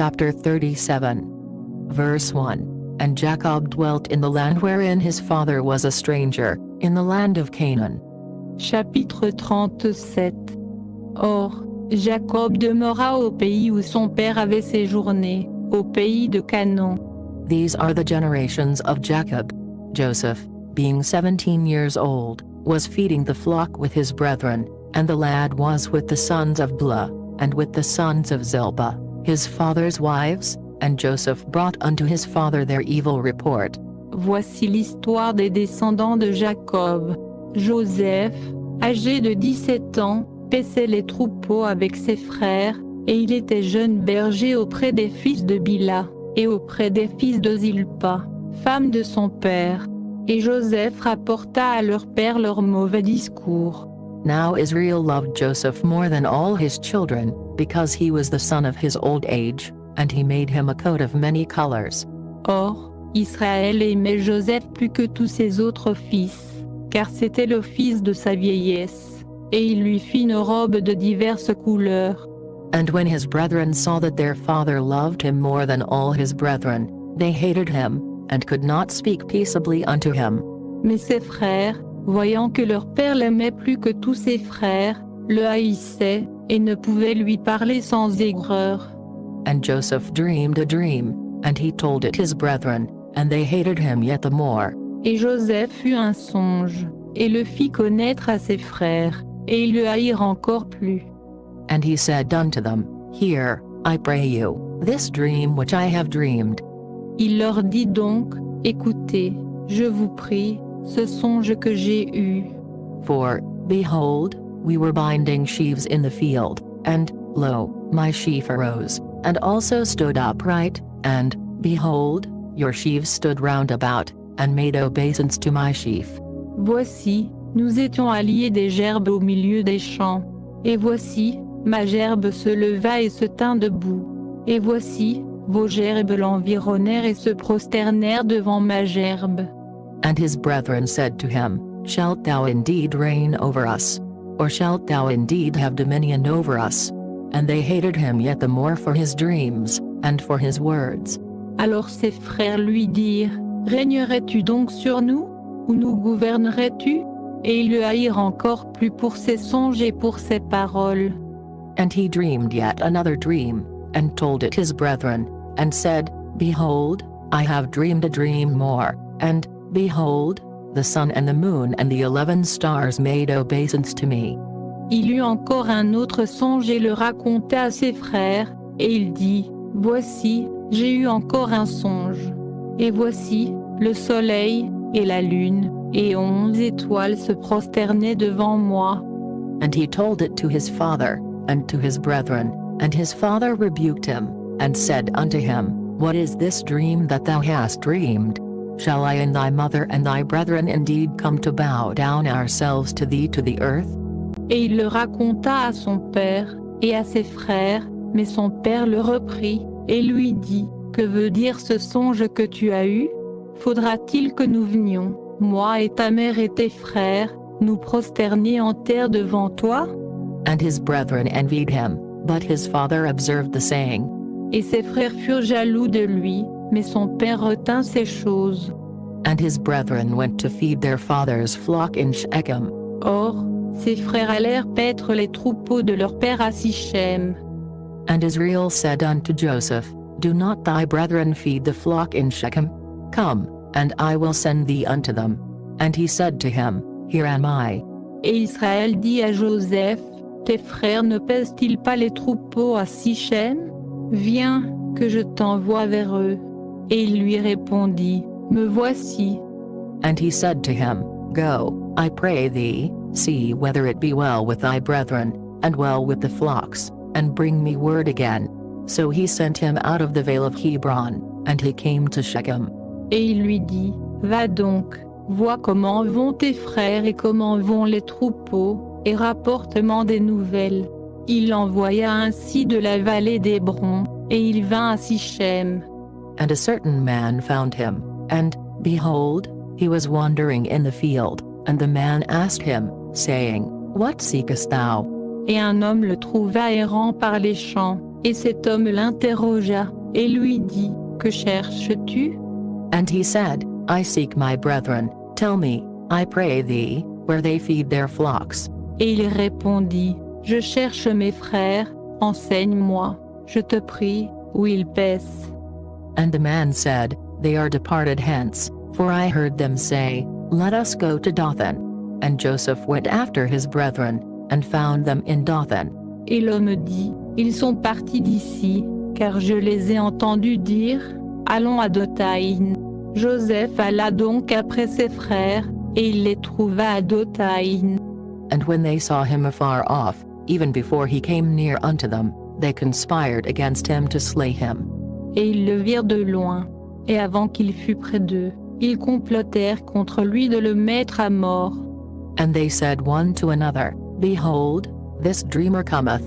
chapter 37. Verse 1. And Jacob dwelt in the land wherein his father was a stranger, in the land of Canaan. Chapitre 37. Or, Jacob demeura au pays où son père avait séjourné, au pays de Canaan. These are the generations of Jacob. Joseph, being 17 years old, was feeding the flock with his brethren, and the lad was with the sons of Blah, and with the sons of Zilpah, his father's wives, and Joseph brought unto his father their evil report. Voici l'histoire des descendants de Jacob. Joseph, âgé de 17 ans, paissait les troupeaux avec ses frères, et il était jeune berger auprès des fils de Bila, et auprès des fils de Zilpa, femme de son père. Et Joseph rapporta à leur père leurs mauvais discours. Now Israel loved Joseph more than all his children, because he was the son of his old age, and he made him a coat of many colors. Or, Israël aimait Joseph plus que tous ses autres fils, car c'était le fils de sa vieillesse, et il lui fit une robe de diverses couleurs. And when his brethren saw that their father loved him more than all his brethren, they hated him, and could not speak peaceably unto him. Mais ses frères, voyant que leur père l'aimait plus que tous ses frères, le haïssaient, et ne pouvaient lui parler sans aigreur. And Joseph dreamed a dream, and he told it his brethren, and they hated him yet the more. Et Joseph eut un songe, et le fit connaître à ses frères, et ils le haïrent encore plus. And he said unto them, Hear, I pray you, this dream which I have dreamed. Il leur dit donc, Écoutez, je vous prie, ce songe que j'ai eu. For, behold, we were binding sheaves in the field, and, lo, my sheaf arose, and also stood upright, and, behold, your sheaves stood round about, and made obeisance to my sheaf. Voici, nous étions alliés des gerbes au milieu des champs. Et voici, ma gerbe se leva et se tint debout. Et voici, vos gerbes l'environnèrent et se prosternèrent devant ma gerbe. And his brethren said to him, Shalt thou indeed reign over us? Or shalt thou indeed have dominion over us? And they hated him yet the more for his dreams, and for his words. Alors ses frères lui dirent, Régnerais-tu donc sur nous? Ou nous gouvernerais-tu? Et ils le haïrent encore plus pour ses songes et pour ses paroles. And he dreamed yet another dream, and told it his brethren, and said, Behold, I have dreamed a dream more, and, behold, the sun and the moon and the 11 stars made obeisance to me. Il eut encore un autre songe et le raconta à ses frères, et il dit, Voici, j'ai eu encore un songe. Et voici, le soleil, et la lune, et 11 étoiles se prosternaient devant moi. And he told it to his father, and to his brethren, and his father rebuked him, and said unto him, What is this dream that thou hast dreamed? Shall I and thy mother and thy brethren indeed come to bow down ourselves to thee to the earth? Et il le raconta à son père, et à ses frères, mais son père le reprit, et lui dit, Que veut dire ce songe que tu as eu? Faudra-t-il que nous venions, moi et ta mère et tes frères, nous prosterner en terre devant toi? And his brethren envied him, but his father observed the saying. Et ses frères furent jaloux de lui, mais son père retint ces choses. And his brethren went to feed their father's flock in Shechem. Or, ses frères allèrent paître les troupeaux de leur père à Sichem. And Israel said unto Joseph, Do not thy brethren feed the flock in Shechem? Come, and I will send thee unto them. And he said to him, Here am I. Et Israël dit à Joseph, Tes frères ne pèsent-ils pas les troupeaux à Sichem? Viens, que je t'envoie vers eux. Et il lui répondit, Me voici. And he said to him, Go, I pray thee, see whether it be well with thy brethren, and well with the flocks, and bring me word again. So he sent him out of the vale of Hebron, and he came to Shechem. Et il lui dit, Va donc, vois comment vont tes frères et comment vont les troupeaux, et rapporte-moi des nouvelles. Il l'envoya ainsi de la vallée d'Hébron, et il vint à Sichem. And a certain man found him, and, behold, he was wandering in the field, and the man asked him, saying, What seekest thou? Et un homme le trouva errant par les champs, Et cet homme l'interrogea, et lui dit, que cherches-tu? And he said, I seek my brethren, tell me, I pray thee, where they feed their flocks. Et il répondit, je cherche mes frères, enseigne-moi, je te prie, où ils paissent. And the man said, They are departed hence, for I heard them say, Let us go to Dothan. And Joseph went after his brethren, and found them in Dothan. Et l'homme dit, ils sont partis d'ici, car je les ai entendus dire, allons à Dothaïn. Joseph alla donc après ses frères, et il les trouva à Dothaïn. And when they saw him afar off, even before he came near unto them, they conspired against him to slay him. Et ils le virent de loin, et avant qu'il fût près d'eux, ils complotèrent contre lui de le mettre à mort. And they said one to another, Behold, this dreamer cometh.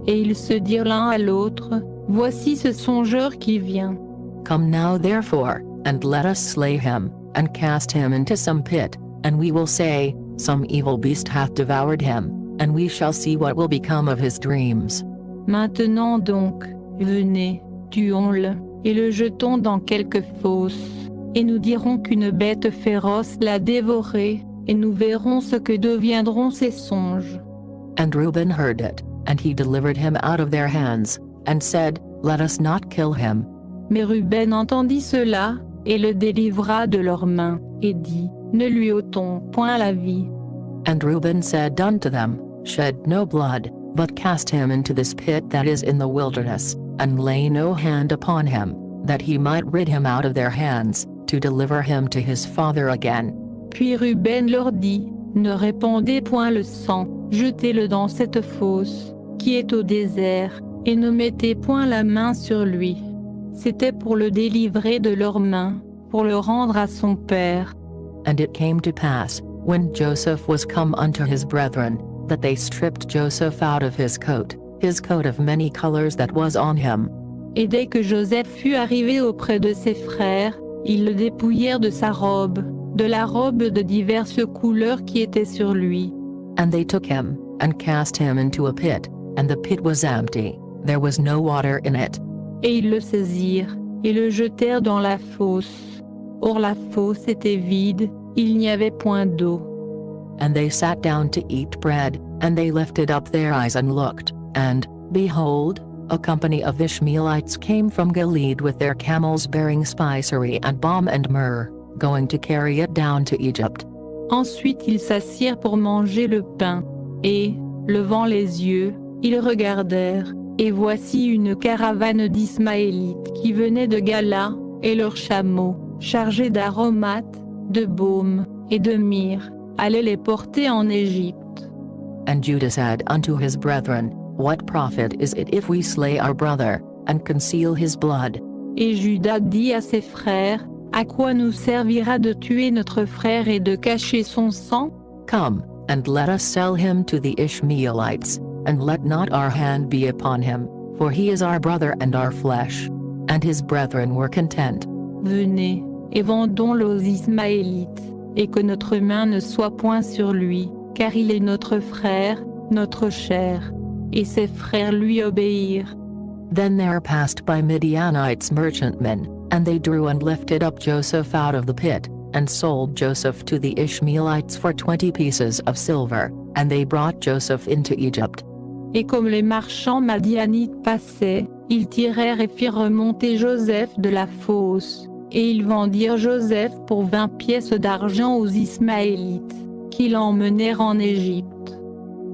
Et ils se dirent l'un à l'autre, voici ce songeur qui vient. Come now therefore, and let us slay him, and cast him into some pit, and we will say, Some evil beast hath devoured him, and we shall see what will become of his dreams. Maintenant donc, venez, tuons-le, et le jetons dans quelque fosse, et nous dirons qu'une bête féroce l'a dévoré, et nous verrons ce que deviendront ses songes. And Reuben heard it, and he delivered him out of their hands, and said, Let us not kill him. Mais Ruben entendit cela, et le délivra de leurs mains, et dit, ne lui ôtons point la vie. And Reuben said unto them, Shed no blood, but cast him into this pit that is in the wilderness, and lay no hand upon him, that he might rid him out of their hands, to deliver him to his father again. Puis Ruben leur dit, ne répandez point le sang, jetez-le dans cette fosse, qui est au désert, et ne mettez point la main sur lui. C'était pour le délivrer de leurs mains, pour le rendre à son père. And it came to pass, when Joseph was come unto his brethren, that they stripped Joseph out of his coat of many colors that was on him. Et dès que Joseph fut arrivé auprès de ses frères, ils le dépouillèrent de sa robe, de la robe de diverses couleurs qui était sur lui. And they took him, and cast him into a pit, and the pit was empty, there was no water in it. Et ils le saisirent, et le jetèrent dans la fosse. Or la fosse était vide, il n'y avait point d'eau. And they sat down to eat bread, and they lifted up their eyes and looked, and, behold, a company of Ishmaelites came from Gilead with their camels bearing spicery and balm and myrrh, going to carry it down to Egypt. Ensuite ils s'assirent pour manger le pain, et, levant les yeux, ils regardèrent, et voici une caravane d'Ismaélites qui venait de Gala, et leurs chameaux, chargés d'aromates, de baume, et de myrrhe, allaient les porter en Égypte. And Judah said unto his brethren, What profit is it if we slay our brother, and conceal his blood? Et Judas dit à ses frères, à quoi nous servira de tuer notre frère et de cacher son sang? Come, and let us sell him to the Ishmaelites, and let not our hand be upon him, for he is our brother and our flesh. And his brethren were content. Venez, et vendons-le aux Ismaélites, et que notre main ne soit point sur lui, car il est notre frère, notre chair. Et ses frères lui obéirent. Then there passed by Midianites merchantmen, and they drew and lifted up Joseph out of the pit, and sold Joseph to the Ishmaelites for 20 pieces of silver, and they brought Joseph into Egypt. Et comme les marchands madianites passaient, ils tirèrent et firent remonter Joseph de la fosse, et ils vendirent Joseph pour 20 pièces d'argent aux Ismaélites, qui l'emmenèrent en Égypte.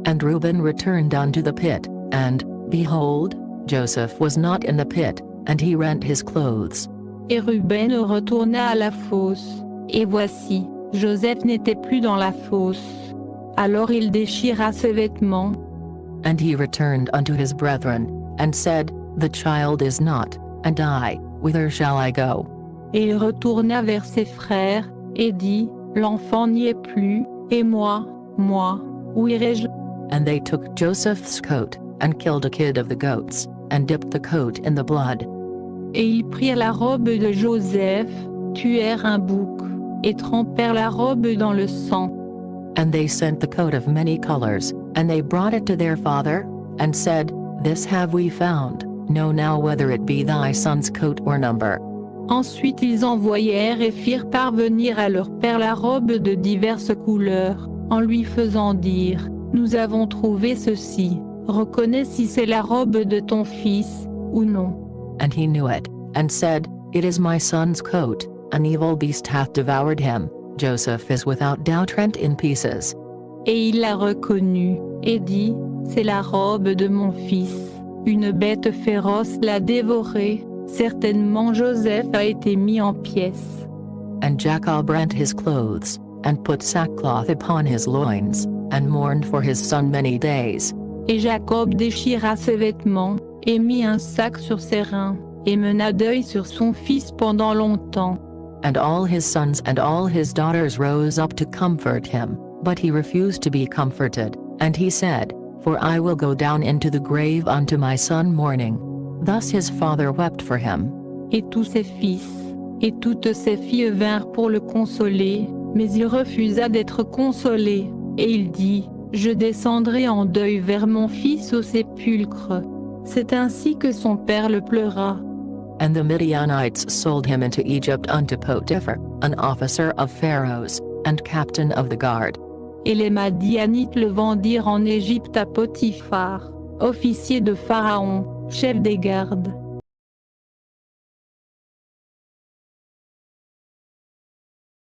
And Reuben returned unto the pit, and, behold, Joseph was not in the pit, and he rent his clothes. Et Ruben retourna à la fosse, et voici, Joseph n'était plus dans la fosse. Alors il déchira ses vêtements. And he returned unto his brethren, and said, The child is not, and I, whither shall I go? Et il retourna vers ses frères, et dit, L'enfant n'y est plus, et moi, où irai-je? And they took Joseph's coat, and killed a kid of the goats, and dipped the coat in the blood. Et ils prirent la robe de Joseph, tuèrent un bouc, et trempèrent la robe dans le sang. And they sent the coat of many colors, and they brought it to their father, and said, This have we found. Know now whether it be thy son's coat or number. Ensuite ils envoyèrent et firent parvenir à leur père la robe de diverses couleurs, en lui faisant dire, nous avons trouvé ceci, reconnais si c'est la robe de ton fils, ou non. And he knew it, and said, It is my son's coat, an evil beast hath devoured him, Joseph is without doubt rent in pieces. Et il la reconnut, et dit, c'est la robe de mon fils, une bête féroce l'a dévoré, certainement Joseph a été mis en pièces. And Jacob rent his clothes, and put sackcloth upon his loins, and mourned for his son many days. Et Jacob déchira ses vêtements, et mit un sac sur ses reins, et mena deuil sur son fils pendant longtemps. And all his sons and all his daughters rose up to comfort him, but he refused to be comforted, and he said, For I will go down into the grave unto my son mourning. Thus his father wept for him. Et tous ses fils, et toutes ses filles vinrent pour le consoler, mais il refusa d'être consolé, et il dit, Je descendrai en deuil vers mon fils au sépulcre. C'est ainsi que son père le pleura. And the Midianites sold him into Egypt unto Potiphar, an officer of Pharaoh's, and captain of the guard. Et les Madianites le vendirent en Égypte à Potiphar, officier de Pharaon, chef des gardes.